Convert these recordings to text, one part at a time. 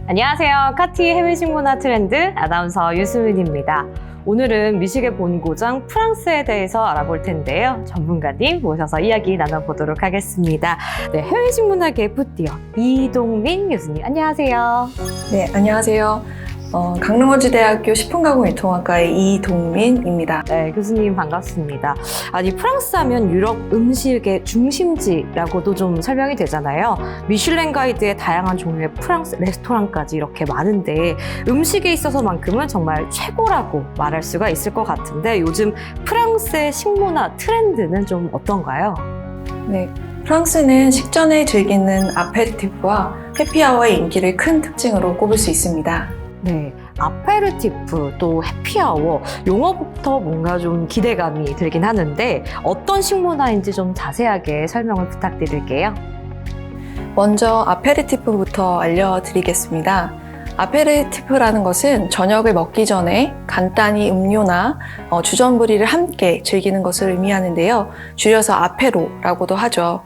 안녕하세요. 카티 해외식문화 트렌드 아나운서 유수민입니다. 오늘은 미식의 본고장 프랑스에 대해서 알아볼 텐데요. 전문가님 모셔서 이야기 나눠보도록 하겠습니다. 네, 해외식문학의 풋디어 이동민 교수님, 안녕하세요. 네, 안녕하세요. 강릉원주대학교 식품가공유통학과의 이동민입니다. 네, 교수님 반갑습니다. 아니, 프랑스 하면 유럽 음식의 중심지라고도 좀 설명이 되잖아요. 미슐랭 가이드의 다양한 종류의 프랑스 레스토랑까지 이렇게 많은데 음식에 있어서만큼은 정말 최고라고 말할 수가 있을 것 같은데 요즘 프랑스의 식문화 트렌드는 좀 어떤가요? 네, 프랑스는 식전에 즐기는 아페리티프와 해피아워의 인기를 큰 특징으로 꼽을 수 있습니다. 네, 아페르티프 또 해피아워 용어부터 뭔가 좀 기대감이 들긴 하는데 어떤 식문화인지 좀 자세하게 설명을 부탁드릴게요. 먼저 아페리티프부터 알려드리겠습니다. 아페리티프라는 것은 저녁을 먹기 전에 간단히 음료나 주전부리를 함께 즐기는 것을 의미하는데요. 줄여서 아페로라고도 하죠.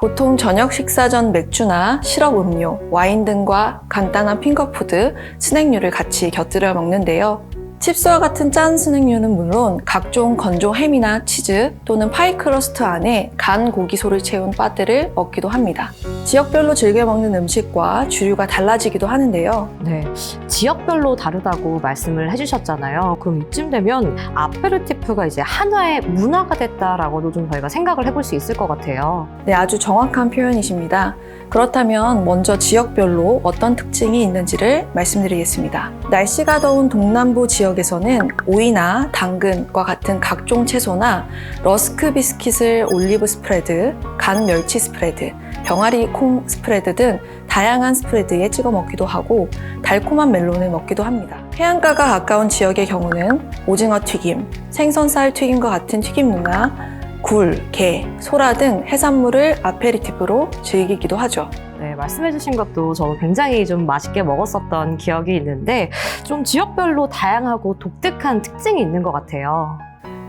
보통 저녁 식사 전 맥주나 시럽 음료, 와인 등과 간단한 핑거푸드, 스낵류를 같이 곁들여 먹는데요. 칩스와 같은 짠 스낵류는 물론 각종 건조 햄이나 치즈 또는 파이 크러스트 안에 간 고기소를 채운 파테를 먹기도 합니다. 지역별로 즐겨 먹는 음식과 주류가 달라지기도 하는데요. 네, 지역별로 다르다고 말씀을 해주셨잖아요. 그럼 이쯤 되면 아페르티프가 이제 한화의 문화가 됐다라고도 좀 저희가 생각을 해볼 수 있을 것 같아요. 네, 아주 정확한 표현이십니다. 그렇다면 먼저 지역별로 어떤 특징이 있는지를 말씀드리겠습니다. 날씨가 더운 동남부 지역에서는 오이나 당근과 같은 각종 채소나 러스크 비스킷을 올리브 스프레드, 간 멸치 스프레드, 병아리 콩 스프레드 등 다양한 스프레드에 찍어 먹기도 하고 달콤한 멜론을 먹기도 합니다. 해안가가 가까운 지역의 경우는 오징어 튀김, 생선살 튀김과 같은 튀김류나 굴, 게, 소라 등 해산물을 아페리티프로 즐기기도 하죠. 네, 말씀해주신 것도 저는 굉장히 좀 맛있게 먹었었던 기억이 있는데 좀 지역별로 다양하고 독특한 특징이 있는 것 같아요.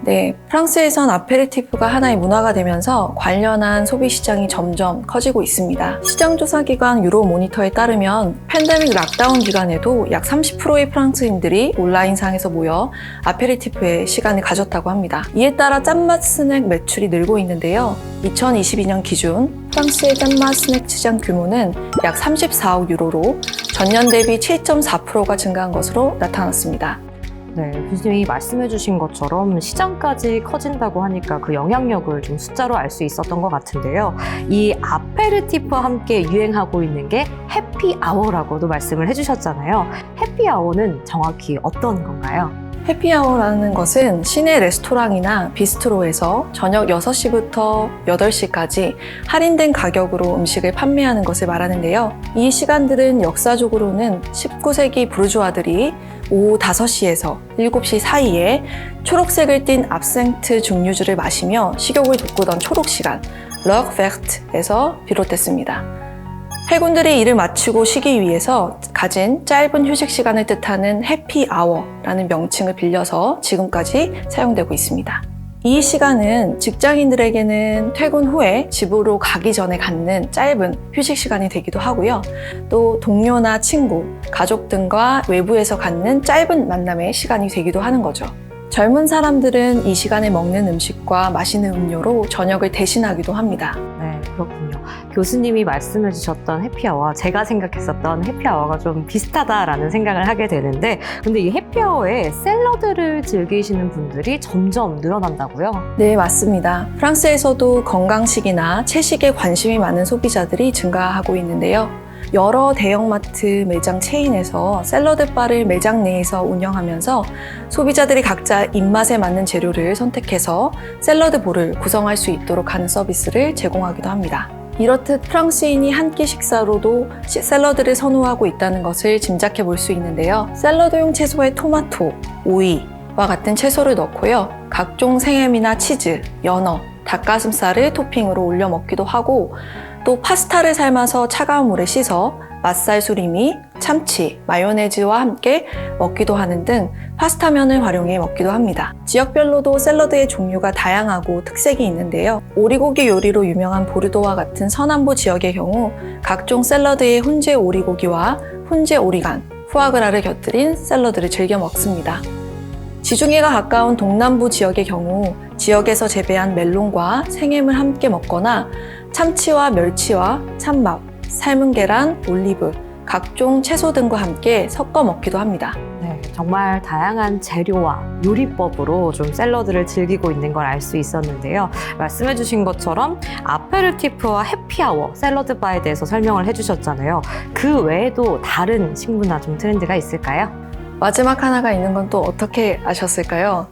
네, 프랑스에선 아페리티프가 하나의 문화가 되면서 관련한 소비 시장이 점점 커지고 있습니다. 시장조사기관 유로모니터에 따르면 팬데믹 락다운 기간에도 약 30%의 프랑스인들이 온라인상에서 모여 아페리티프에 시간을 가졌다고 합니다. 이에 따라 짠맛 스낵 매출이 늘고 있는데요. 2022년 기준 프랑스의 짠맛 스낵 시장 규모는 약 34억 유로로 전년 대비 7.4%가 증가한 것으로 나타났습니다. 네, 교수님이 말씀해주신 것처럼 시장까지 커진다고 하니까 그 영향력을 좀 숫자로 알 수 있었던 것 같은데요. 이 아페르티프와 함께 유행하고 있는 게 해피아워라고도 말씀을 해주셨잖아요. 해피아워는 정확히 어떤 건가요? 해피아워라는 것은 시내 레스토랑이나 비스트로에서 저녁 6시부터 8시까지 할인된 가격으로 음식을 판매하는 것을 말하는데요. 이 시간들은 역사적으로는 19세기 부르주아들이 오후 5시에서 7시 사이에 초록색을 띤 압생트 증류주를 마시며 식욕을 돋구던 초록시간, 럭베르트에서 비롯됐습니다. 해군들이 일을 마치고 쉬기 위해서 가진 짧은 휴식 시간을 뜻하는 해피아워라는 명칭을 빌려서 지금까지 사용되고 있습니다. 이 시간은 직장인들에게는 퇴근 후에 집으로 가기 전에 갖는 짧은 휴식 시간이 되기도 하고요. 또 동료나 친구, 가족 등과 외부에서 갖는 짧은 만남의 시간이 되기도 하는 거죠. 젊은 사람들은 이 시간에 먹는 음식과 마시는 음료로 저녁을 대신하기도 합니다. 네, 그렇군요. 교수님이 말씀해 주셨던 해피아워와 제가 생각했었던 해피아워가 좀 비슷하다라는 생각을 하게 되는데 근데 이 해피아워에 샐러드를 즐기시는 분들이 점점 늘어난다고요? 네, 맞습니다. 프랑스에서도 건강식이나 채식에 관심이 많은 소비자들이 증가하고 있는데요. 여러 대형마트 매장 체인에서 샐러드 바를 매장 내에서 운영하면서 소비자들이 각자 입맛에 맞는 재료를 선택해서 샐러드 볼을 구성할 수 있도록 하는 서비스를 제공하기도 합니다. 이렇듯 프랑스인이 한 끼 식사로도 샐러드를 선호하고 있다는 것을 짐작해 볼 수 있는데요. 샐러드용 채소에 토마토, 오이와 같은 채소를 넣고요. 각종 생햄이나 치즈, 연어, 닭가슴살을 토핑으로 올려 먹기도 하고 또 파스타를 삶아서 차가운 물에 씻어 맛살 수리미, 참치, 마요네즈와 함께 먹기도 하는 등 파스타면을 활용해 먹기도 합니다. 지역별로도 샐러드의 종류가 다양하고 특색이 있는데요. 오리고기 요리로 유명한 보르도와 같은 서남부 지역의 경우 각종 샐러드에 훈제 오리고기와 훈제 오리간, 푸아그라를 곁들인 샐러드를 즐겨 먹습니다. 지중해가 가까운 동남부 지역의 경우 지역에서 재배한 멜론과 생햄을 함께 먹거나 참치와 멸치와 찬밥, 삶은 계란, 올리브, 각종 채소 등과 함께 섞어 먹기도 합니다. 네, 정말 다양한 재료와 요리법으로 좀 샐러드를 즐기고 있는 걸 알 수 있었는데요. 말씀해주신 것처럼 아페르티프와 해피아워, 샐러드 바에 대해서 설명을 해주셨잖아요. 그 외에도 다른 식문화 좀 트렌드가 있을까요? 마지막 하나가 있는 건 또 어떻게 아셨을까요?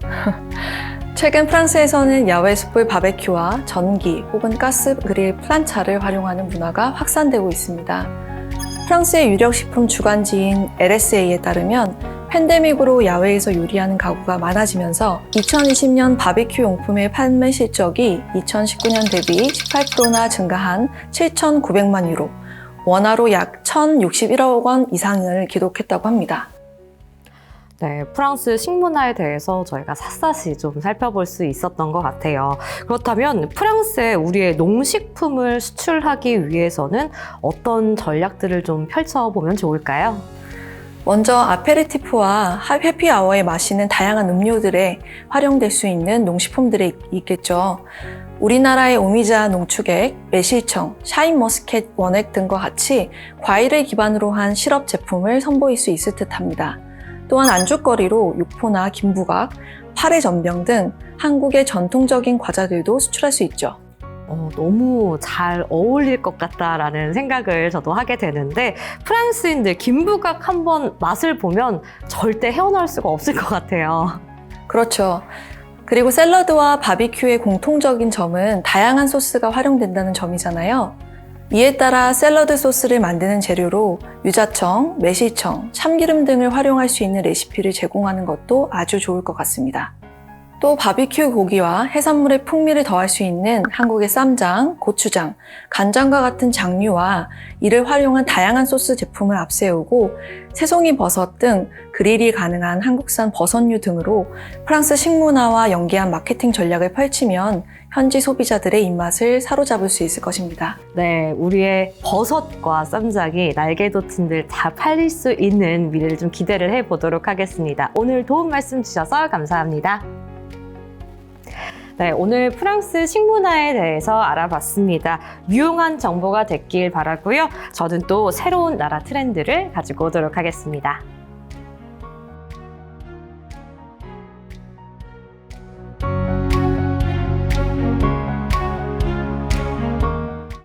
최근 프랑스에서는 야외 숯불 바베큐와 전기 혹은 가스 그릴 플란차를 활용하는 문화가 확산되고 있습니다. 프랑스의 유력 식품 주간지인 LSA에 따르면 팬데믹으로 야외에서 요리하는 가구가 많아지면서 2020년 바비큐 용품의 판매 실적이 2019년 대비 18%나 증가한 7,900만 유로, 원화로 약 1,061억 원 이상을 기록했다고 합니다. 네, 프랑스 식문화에 대해서 저희가 샅샅이 좀 살펴볼 수 있었던 것 같아요. 그렇다면 프랑스에 우리의 농식품을 수출하기 위해서는 어떤 전략들을 좀 펼쳐보면 좋을까요? 먼저 아페리티프와 해피아워에 마시는 다양한 음료들에 활용될 수 있는 농식품들이 있겠죠. 우리나라의 오미자 농축액, 매실청, 샤인머스켓 원액 등과 같이 과일을 기반으로 한 시럽 제품을 선보일 수 있을 듯합니다. 또한 안주거리로 육포나 김부각, 파래 전병 등 한국의 전통적인 과자들도 수출할 수 있죠. 너무 잘 어울릴 것 같다라는 생각을 저도 하게 되는데 프랑스인들 김부각 한번 맛을 보면 절대 헤어나올 수가 없을 것 같아요. 그렇죠. 그리고 샐러드와 바비큐의 공통적인 점은 다양한 소스가 활용된다는 점이잖아요. 이에 따라 샐러드 소스를 만드는 재료로 유자청, 매실청, 참기름 등을 활용할 수 있는 레시피를 제공하는 것도 아주 좋을 것 같습니다. 또 바비큐 고기와 해산물의 풍미를 더할 수 있는 한국의 쌈장, 고추장, 간장과 같은 장류와 이를 활용한 다양한 소스 제품을 앞세우고 새송이 버섯 등 그릴이 가능한 한국산 버섯류 등으로 프랑스 식문화와 연계한 마케팅 전략을 펼치면 현지 소비자들의 입맛을 사로잡을 수 있을 것입니다. 네, 우리의 버섯과 쌈장이 날개 돋친 듯 다 팔릴 수 있는 미래를 좀 기대를 해보도록 하겠습니다. 오늘 도움 말씀 주셔서 감사합니다. 네, 오늘 프랑스 식문화에 대해서 알아봤습니다. 유용한 정보가 됐길 바라고요. 저는 또 새로운 나라 트렌드를 가지고 오도록 하겠습니다.